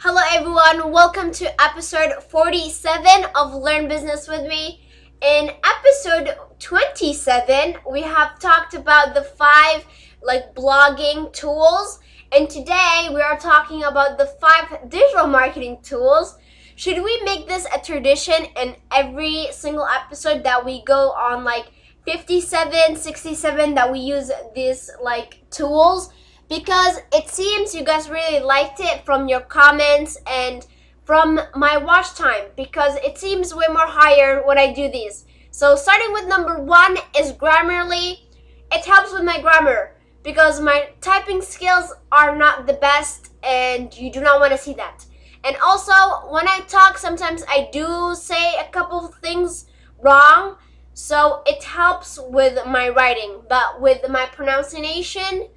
Hello everyone, welcome to episode 47 of Learn Business with me. In episode 27, we have talked about the 5 blogging tools, and today we are talking about the 5 digital marketing tools. Should we make this a tradition in every single episode that we go on 57, 67 that we use these tools? Because it seems you guys really liked it from your comments and from my watch time, because it seems way more higher when I do these. So starting with number 1 is Grammarly. It helps with my grammar because my typing skills are not the best and you do not want to see that. And also when I talk, sometimes I do say a couple of things wrong, so it helps with my writing, but with my pronunciation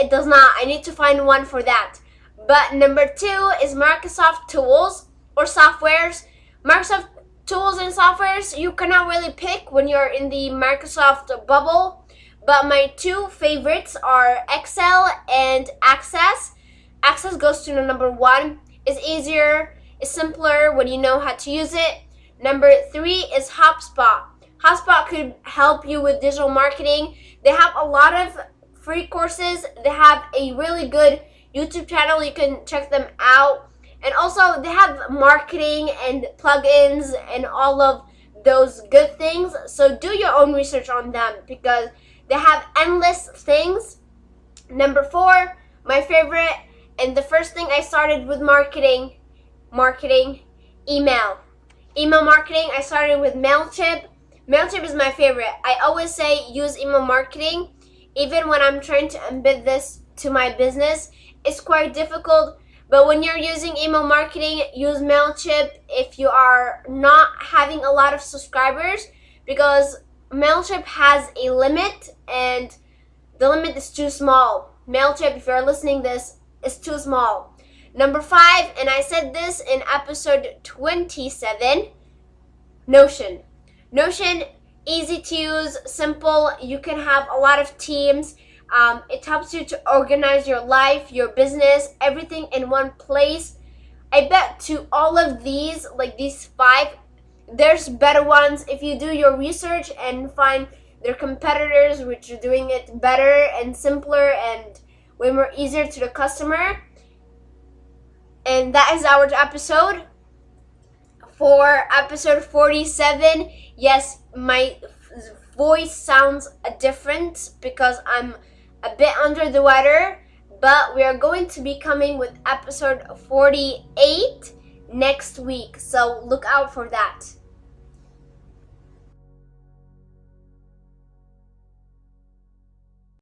it does not. I need to find one for that. But number 2 is Microsoft tools or softwares. Microsoft tools and softwares you cannot really pick when you're in the Microsoft bubble. But my 2 favorites are Excel and Access. Access goes to number 1. It's easier, it's simpler when you know how to use it. Number 3 is HubSpot. HubSpot could help you with digital marketing. They have a lot of free courses. They have a really good YouTube channel. You can check them out. And also they have marketing and plugins and all of those good things. So do your own research on them because they have endless things. Number 4, my favorite, and the first thing I started with marketing, email marketing. I started with MailChimp. MailChimp is my favorite. I always say use email marketing. Even when I'm trying to embed this to my business, it's quite difficult. But when you're using email marketing, use MailChimp if you are not having a lot of subscribers, because MailChimp has a limit and the limit is too small. MailChimp, if you're listening this, is too small. Number 5, and I said this in episode 27, Notion. Notion, easy to use, simple. You can have a lot of teams. It helps you to organize your life, your business, everything in one place. I bet to all of these, these 5, there's better ones if you do your research and find their competitors which are doing it better and simpler and way more easier to the customer. And that is our episode. For episode 47, yes, my voice sounds different because I'm a bit under the weather, but we are going to be coming with episode 48 next week, so look out for that.